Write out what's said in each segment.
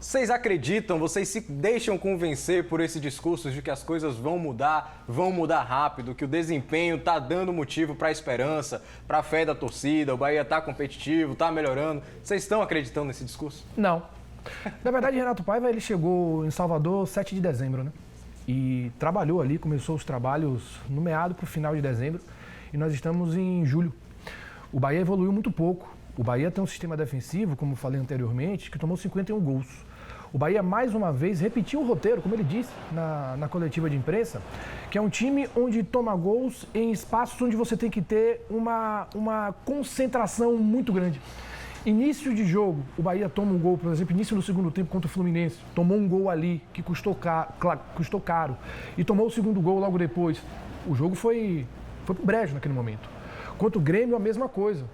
Vocês acreditam, vocês se deixam convencer por esse discurso de que as coisas vão mudar rápido, que o desempenho está dando motivo para a esperança, para a fé da torcida, o Bahia está competitivo, está melhorando. Vocês estão acreditando nesse discurso? Não. Na verdade, Renato Paiva, ele chegou em Salvador 7 de dezembro, né? E trabalhou ali, começou os trabalhos no meado para o final de dezembro. E nós estamos em julho. O Bahia evoluiu muito pouco. O Bahia tem um sistema defensivo, como falei anteriormente, que tomou 51 gols. O Bahia, mais uma vez, repetiu o roteiro, como ele disse na coletiva de imprensa, que é um time onde toma gols em espaços onde você tem que ter uma concentração muito grande. Início de jogo, o Bahia toma um gol, por exemplo, início do segundo tempo contra o Fluminense. Tomou um gol ali que custou caro. E tomou o segundo gol logo depois. O jogo foi pro brejo naquele momento. Quanto o Grêmio, a mesma coisa.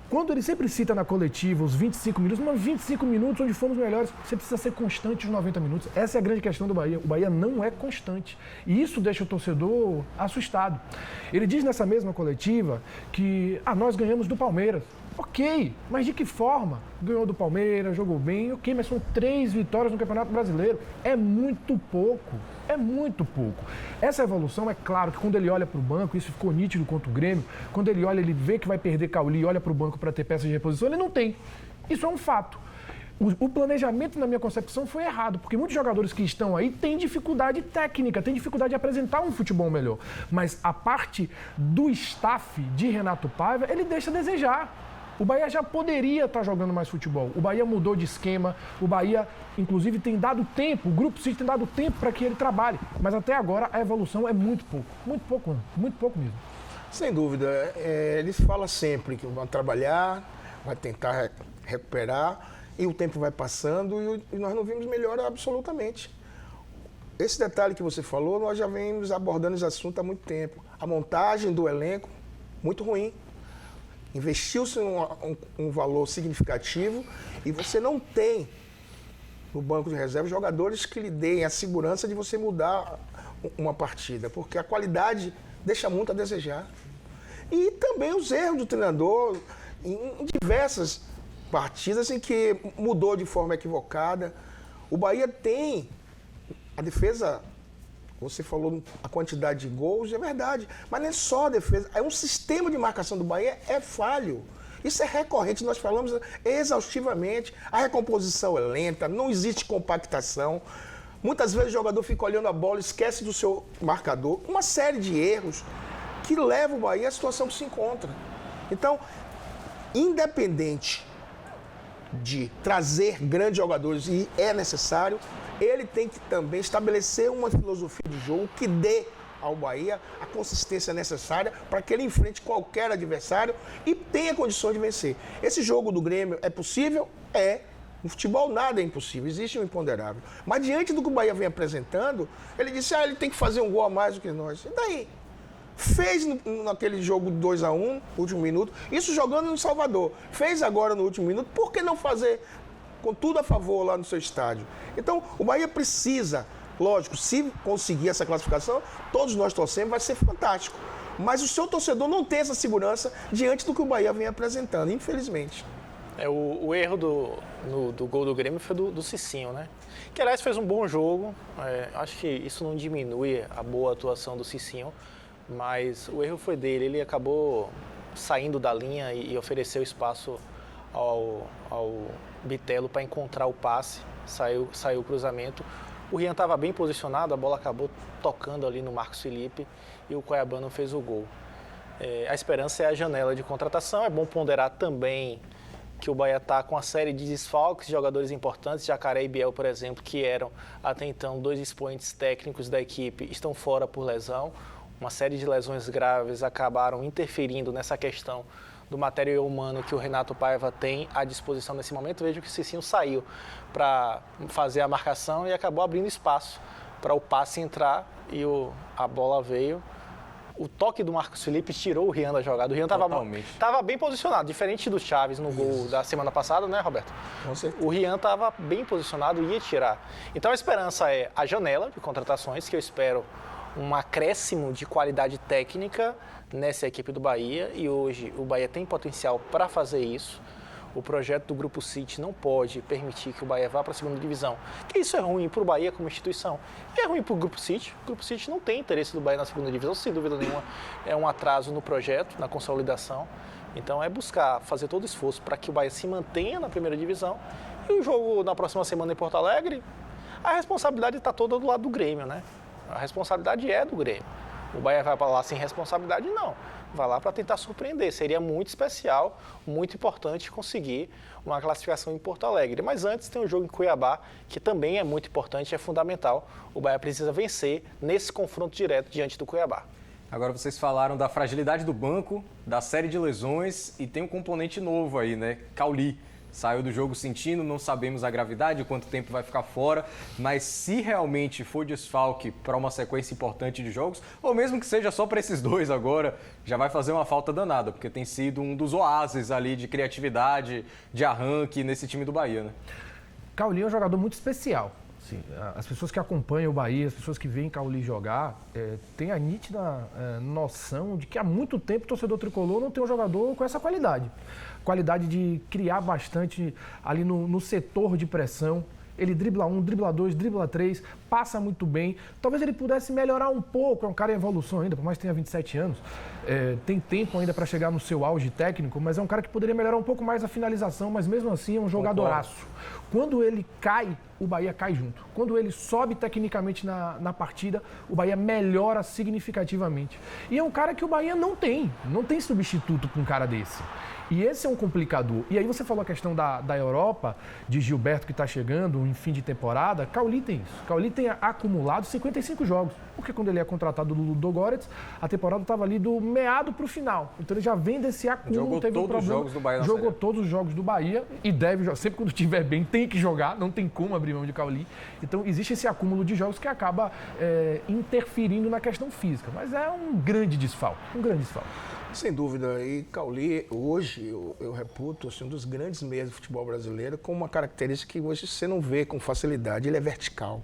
Quando ele sempre cita na coletiva os 25 minutos, mas 25 minutos onde fomos melhores, você precisa ser constante os 90 minutos. Essa é a grande questão do Bahia. O Bahia não é constante. E isso deixa o torcedor assustado. Ele diz nessa mesma coletiva que nós ganhamos do Palmeiras. Ok, mas de que forma? Ganhou do Palmeiras, jogou bem, ok, mas são 3 vitórias no Campeonato Brasileiro. É muito pouco, é muito pouco. Essa evolução, é claro que quando ele olha para o banco, isso ficou nítido contra o Grêmio, quando ele olha, ele vê que vai perder Cauli e olha para o banco para ter peças de reposição, ele não tem. Isso é um fato. O planejamento, na minha concepção, foi errado, porque muitos jogadores que estão aí têm dificuldade técnica, têm dificuldade de apresentar um futebol melhor. Mas a parte do staff de Renato Paiva, ele deixa a desejar. O Bahia já poderia estar jogando mais futebol. O Bahia mudou de esquema. O Bahia, inclusive, tem dado tempo, o Grupo City tem dado tempo para que ele trabalhe. Mas até agora a evolução é muito pouco mesmo. Sem dúvida. Eles falam sempre que vão trabalhar, vai tentar recuperar, e o tempo vai passando e nós não vimos melhora absolutamente. Esse detalhe que você falou, nós já vemos abordando esse assunto há muito tempo. A montagem do elenco, muito ruim. Investiu-se um valor significativo e você não tem no banco de reserva jogadores que lhe deem a segurança de você mudar uma partida, porque a qualidade deixa muito a desejar. E também os erros do treinador em diversas partidas em que mudou de forma equivocada. O Bahia tem a defesa. Você falou a quantidade de gols, é verdade. Mas não é só a defesa. É um sistema de marcação do Bahia é falho. Isso é recorrente, nós falamos exaustivamente. A recomposição é lenta, não existe compactação. Muitas vezes o jogador fica olhando a bola, esquece do seu marcador. Uma série de erros que levam o Bahia à situação que se encontra. Então, independente de trazer grandes jogadores, e é necessário, ele tem que também estabelecer uma filosofia de jogo que dê ao Bahia a consistência necessária para que ele enfrente qualquer adversário e tenha condições de vencer. Esse jogo do Grêmio é possível? É. No futebol nada é impossível, existe um imponderável. Mas diante do que o Bahia vem apresentando, ele disse, ele tem que fazer um gol a mais do que nós. E daí? Fez naquele jogo 2-1, último minuto, isso jogando no Salvador. Fez agora no último minuto, por que não fazer com tudo a favor lá no seu estádio? Então, o Bahia precisa, lógico, se conseguir essa classificação, todos nós torcemos, vai ser fantástico. Mas o seu torcedor não tem essa segurança diante do que o Bahia vem apresentando, infelizmente. O erro do gol do Grêmio foi do Cicinho, né? Que, aliás, fez um bom jogo. Acho que isso não diminui a boa atuação do Cicinho, mas o erro foi dele. Ele acabou saindo da linha e ofereceu espaço ao Bitelo para encontrar o passe. Saiu o cruzamento. O Rian estava bem posicionado, a bola acabou tocando ali no Marcos Felipe e o Cuiabano fez o gol. A esperança é a janela de contratação. É bom ponderar também que o Bahia está com uma série de desfalques, jogadores importantes, Jacaré e Biel, por exemplo, que eram até então 2 expoentes técnicos da equipe, estão fora por lesão. Uma série de lesões graves acabaram interferindo nessa questão do material humano que o Renato Paiva tem à disposição nesse momento. Vejo que o Cicinho saiu para fazer a marcação e acabou abrindo espaço para o passe entrar e a bola veio. O toque do Marcos Felipe tirou o Rian da jogada. O Rian estava bem posicionado, diferente do Chaves no gol da semana passada, né, Roberto? Com certeza. O Rian estava bem posicionado e ia tirar. Então a esperança é a janela de contratações, que eu espero um acréscimo de qualidade técnica nessa equipe do Bahia, e hoje o Bahia tem potencial para fazer isso. o projeto do Grupo City não pode permitir que o Bahia vá para a segunda divisão. Que isso é ruim para o Bahia como instituição. E é ruim para o Grupo City. O Grupo City não tem interesse do Bahia na segunda divisão, sem dúvida nenhuma. É um atraso no projeto, na consolidação. Então é buscar fazer todo o esforço para que o Bahia se mantenha na primeira divisão. E o jogo na próxima semana em Porto Alegre, a responsabilidade está toda do lado do Grêmio, né? A responsabilidade é do Grêmio. O Bahia vai para lá sem responsabilidade? Não. Vai lá para tentar surpreender. Seria muito especial, muito importante conseguir uma classificação em Porto Alegre. Mas antes tem um jogo em Cuiabá, que também é muito importante, é fundamental. O Bahia precisa vencer nesse confronto direto diante do Cuiabá. Agora vocês falaram da fragilidade do banco, da série de lesões e tem um componente novo aí, né? Cauli. Saiu do jogo sentindo, não sabemos a gravidade, quanto tempo vai ficar fora, mas se realmente for desfalque para uma sequência importante de jogos, ou mesmo que seja só para esses dois agora, já vai fazer uma falta danada, porque tem sido um dos oásis ali de criatividade, de arranque nesse time do Bahia, né? Cauli é um jogador muito especial. Assim, as pessoas que acompanham o Bahia, as pessoas que veem Cauli jogar, têm a nítida noção de que há muito tempo o torcedor tricolor não tem um jogador com essa qualidade. Qualidade de criar bastante ali no setor de pressão. Ele dribla 1, dribla 2, dribla 3, passa muito bem. Talvez ele pudesse melhorar um pouco, é um cara em evolução ainda, por mais que tenha 27 anos. Tem tempo ainda para chegar no seu auge técnico, mas é um cara que poderia melhorar um pouco mais a finalização, mas mesmo assim é um jogadoraço. Quando ele cai, o Bahia cai junto. Quando ele sobe tecnicamente na partida, o Bahia melhora significativamente. E é um cara que o Bahia não tem substituto para um cara desse. E esse é um complicador. E aí você falou a questão da Europa, de Gilberto que está chegando em fim de temporada. Cauli tem isso. Cauli tem acumulado 55 jogos. Porque quando ele é contratado do Ludogorets, a temporada estava ali do meado para o final. Então ele já vem desse acúmulo. Jogou teve todos os jogos do Bahia. Jogou todos os jogos do Bahia e deve jogar. Sempre quando estiver bem, tem que jogar. Não tem como abrir mão de Cauli. Então existe esse acúmulo de jogos que acaba interferindo na questão física. Mas é um grande desfalque. Um grande desfalque. Sem dúvida, e Cauli, hoje, eu reputo assim, um dos grandes meias do futebol brasileiro, com uma característica que hoje você não vê com facilidade, ele é vertical.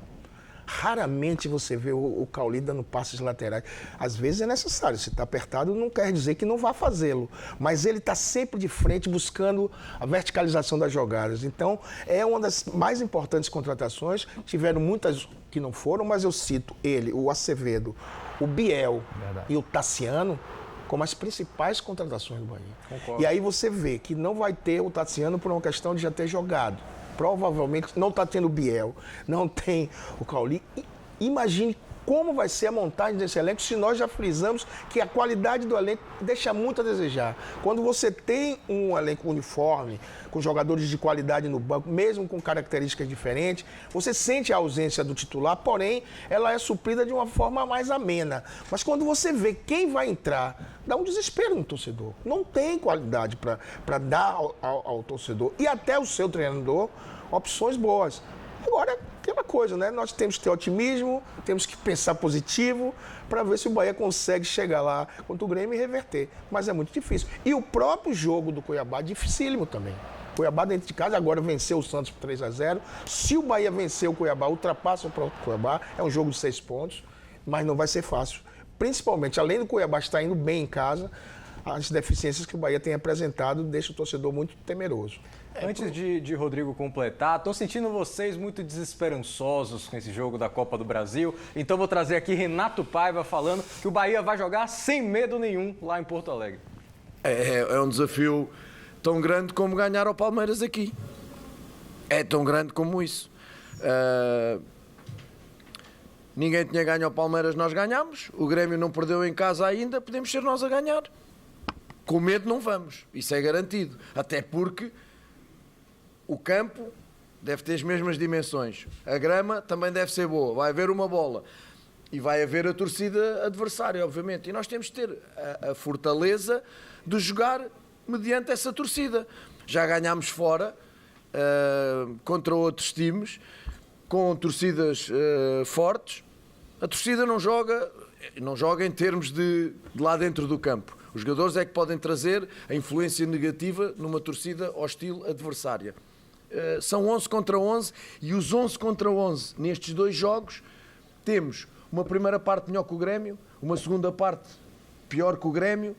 Raramente você vê o Cauli dando passes laterais. Às vezes é necessário, se está apertado não quer dizer que não vá fazê-lo, mas ele está sempre de frente buscando a verticalização das jogadas. Então, é uma das mais importantes contratações, tiveram muitas que não foram, mas eu cito ele, o Acevedo, o Biel e o Tassiano, como as principais contratações do Bahia. Concordo. E aí você vê que não vai ter o Tassiano por uma questão de já ter jogado. Provavelmente não está tendo o Biel, não tem o Cauli. Imagine como vai ser a montagem desse elenco se nós já frisamos que a qualidade do elenco deixa muito a desejar. Quando você tem um elenco uniforme, com jogadores de qualidade no banco, mesmo com características diferentes, você sente a ausência do titular, porém, ela é suprida de uma forma mais amena. Mas quando você vê quem vai entrar, dá um desespero no torcedor. Não tem qualidade para dar ao torcedor e até o seu treinador opções boas. Agora, aquela coisa, né? Nós temos que ter otimismo, temos que pensar positivo para ver se o Bahia consegue chegar lá contra o Grêmio e reverter. Mas é muito difícil. E o próprio jogo do Cuiabá é dificílimo também. O Cuiabá dentro de casa agora venceu o Santos por 3-0. Se o Bahia vencer o Cuiabá, ultrapassa o próprio Cuiabá. É um jogo de 6 pontos, mas não vai ser fácil. Principalmente, além do Cuiabá estar indo bem em casa, as deficiências que o Bahia tem apresentado deixam o torcedor muito temeroso. Antes de Rodrigo completar, estou sentindo vocês muito desesperançosos com esse jogo da Copa do Brasil. Então vou trazer aqui Renato Paiva falando que o Bahia vai jogar sem medo nenhum lá em Porto Alegre. É um desafio tão grande como ganhar ao Palmeiras aqui. É tão grande como isso. Ninguém tinha ganho ao Palmeiras, nós ganhamos. O Grêmio não perdeu em casa ainda, podemos ser nós a ganhar. Com medo não vamos, isso é garantido. Até porque o campo deve ter as mesmas dimensões. A grama também deve ser boa. Vai haver uma bola. E vai haver a torcida adversária, obviamente. E nós temos de ter a fortaleza de jogar mediante essa torcida. Já ganhámos fora contra outros times com torcidas fortes. A torcida não joga em termos de lá dentro do campo. Os jogadores é que podem trazer a influência negativa numa torcida hostil adversária. São 11 contra 11 e os 11 contra 11 nestes dois jogos temos uma primeira parte melhor que o Grêmio, uma segunda parte pior que o Grêmio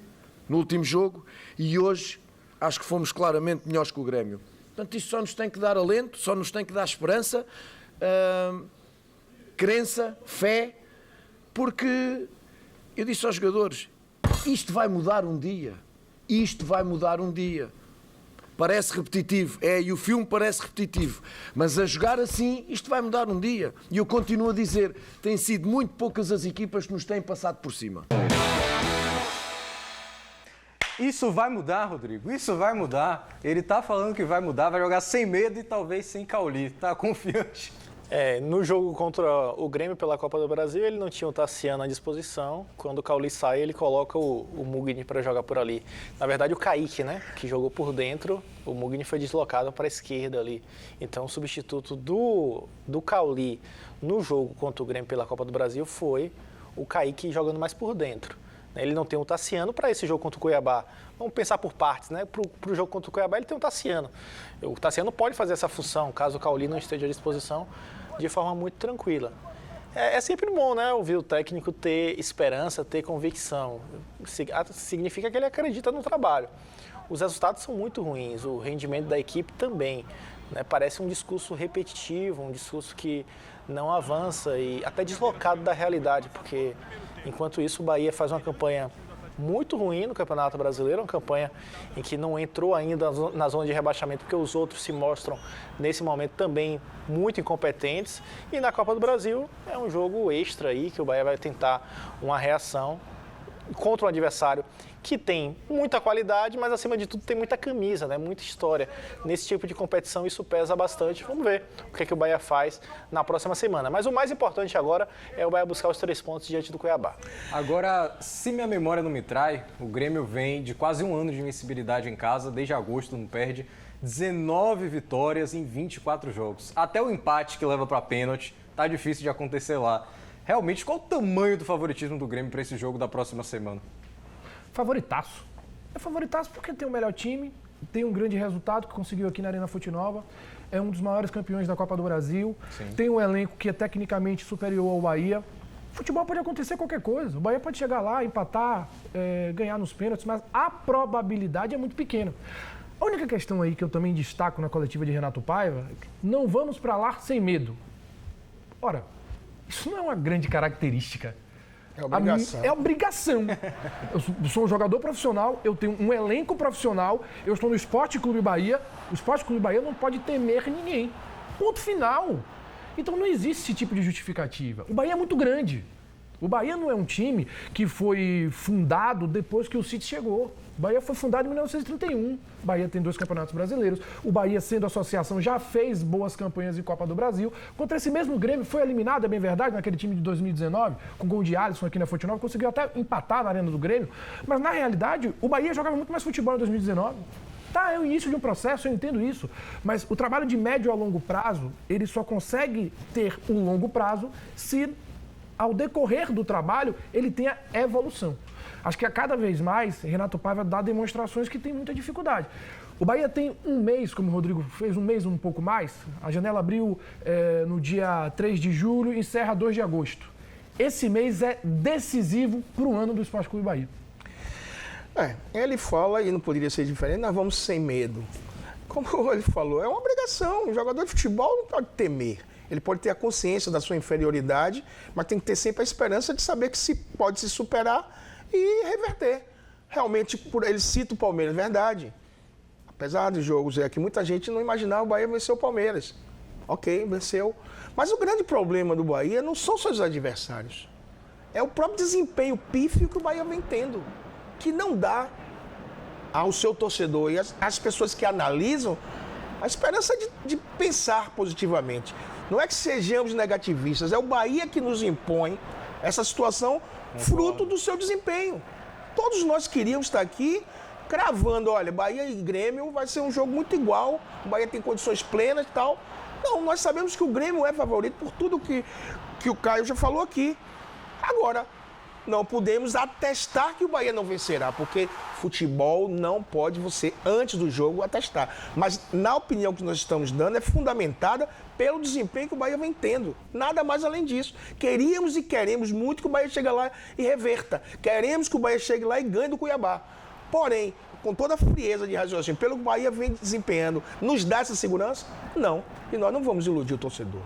no último jogo e hoje acho que fomos claramente melhores que o Grêmio. Portanto, isto só nos tem que dar alento, só nos tem que dar esperança, crença, fé, porque eu disse aos jogadores, isto vai mudar um dia. Isto vai mudar um dia. Parece repetitivo, e o filme parece repetitivo, mas a jogar assim, isto vai mudar um dia. E eu continuo a dizer, têm sido muito poucas as equipas que nos têm passado por cima. Isso vai mudar, Rodrigo, isso vai mudar. Ele tá falando que vai mudar, vai jogar sem medo e talvez sem Cauli. Tá confiante? No jogo contra o Grêmio pela Copa do Brasil, ele não tinha o Tassiano à disposição. Quando o Cauli sai, ele coloca o Mugni para jogar por ali. Na verdade, o Kaique, né, que jogou por dentro, o Mugni foi deslocado para a esquerda ali. Então, o substituto do Cauli no jogo contra o Grêmio pela Copa do Brasil foi o Kaique jogando mais por dentro. Ele não tem o Tassiano para esse jogo contra o Cuiabá. Vamos pensar por partes, né? Para o jogo contra o Cuiabá, ele tem o Tassiano. O Tassiano pode fazer essa função, caso o Cauli não esteja à disposição, de forma muito tranquila. É sempre bom, né? Ouvir o técnico ter esperança, ter convicção. Significa que ele acredita no trabalho. Os resultados são muito ruins, o rendimento da equipe também. Né? Parece um discurso repetitivo, um discurso que não avança e até deslocado da realidade, porque enquanto isso o Bahia faz uma campanha muito ruim no Campeonato Brasileiro, uma campanha em que não entrou ainda na zona de rebaixamento, porque os outros se mostram, nesse momento, também muito incompetentes. E na Copa do Brasil é um jogo extra aí, que o Bahia vai tentar uma reação contra um adversário que tem muita qualidade, mas acima de tudo tem muita camisa, né? Muita história. Nesse tipo de competição isso pesa bastante. Vamos ver o que é que o Bahia faz na próxima semana. Mas o mais importante agora é o Bahia buscar os 3 pontos diante do Cuiabá. Agora, se minha memória não me trai, o Grêmio vem de quase um ano de invencibilidade em casa, desde agosto não perde, 19 vitórias em 24 jogos. Até o empate que leva para pênalti, tá difícil de acontecer lá. Realmente, qual o tamanho do favoritismo do Grêmio para esse jogo da próxima semana? Favoritaço. É favoritaço porque tem o melhor time, tem um grande resultado que conseguiu aqui na Arena Fonte Nova, é um dos maiores campeões da Copa do Brasil, tem um elenco que é tecnicamente superior ao Bahia. Futebol pode acontecer qualquer coisa, o Bahia pode chegar lá, empatar, ganhar nos pênaltis, mas a probabilidade é muito pequena. A única questão aí que eu também destaco na coletiva de Renato Paiva é que não vamos para lá sem medo. Ora, isso não é uma grande característica. É obrigação. É obrigação. Eu sou um jogador profissional, eu tenho um elenco profissional, eu estou no Esporte Clube Bahia. O Esporte Clube Bahia não pode temer ninguém. Ponto final. Então não existe esse tipo de justificativa. O Bahia é muito grande. O Bahia não é um time que foi fundado depois que o City chegou. O Bahia foi fundado em 1931. O Bahia tem 2 campeonatos brasileiros. O Bahia, sendo associação, já fez boas campanhas em Copa do Brasil. Contra esse mesmo Grêmio, foi eliminado, é bem verdade, naquele time de 2019, com gol de Alisson aqui na Fonte Nova, conseguiu até empatar na Arena do Grêmio. Mas, na realidade, o Bahia jogava muito mais futebol em 2019. Tá, é o início de um processo, eu entendo isso. Mas o trabalho de médio a longo prazo, ele só consegue ter um longo prazo se, ao decorrer do trabalho, ele tenha evolução. Acho que a cada vez mais, Renato Paiva dá demonstrações que tem muita dificuldade. O Bahia tem um mês, como o Rodrigo fez, um mês um pouco mais. A janela abriu no dia 3 de julho e encerra 2 de agosto. Esse mês é decisivo para o ano do Esporte Clube Bahia. Ele fala, e não poderia ser diferente, nós vamos sem medo. Como ele falou, é uma obrigação. O jogador de futebol não pode temer. Ele pode ter a consciência da sua inferioridade, mas tem que ter sempre a esperança de saber que pode se superar e reverter. Realmente, ele cita o Palmeiras, verdade. Apesar dos jogos que muita gente não imaginava o Bahia vencer o Palmeiras. Ok, venceu. Mas o grande problema do Bahia não são seus adversários. É o próprio desempenho pífio que o Bahia vem tendo, que não dá ao seu torcedor e às pessoas que analisam a esperança de pensar positivamente. Não é que sejamos negativistas, é o Bahia que nos impõe essa situação fruto do seu desempenho. Todos nós queríamos estar aqui cravando, olha, Bahia e Grêmio vai ser um jogo muito igual, o Bahia tem condições plenas e tal. Não, nós sabemos que o Grêmio é favorito por tudo que o Caio já falou aqui. Agora, não podemos atestar que o Bahia não vencerá, porque futebol não pode você, antes do jogo, atestar. Mas, na opinião que nós estamos dando, é fundamentada pelo desempenho que o Bahia vem tendo. Nada mais além disso. Queríamos e queremos muito que o Bahia chegue lá e reverta. Queremos que o Bahia chegue lá e ganhe do Cuiabá. Porém, com toda a frieza de raciocínio, pelo que o Bahia vem desempenhando, nos dá essa segurança? Não. E nós não vamos iludir o torcedor.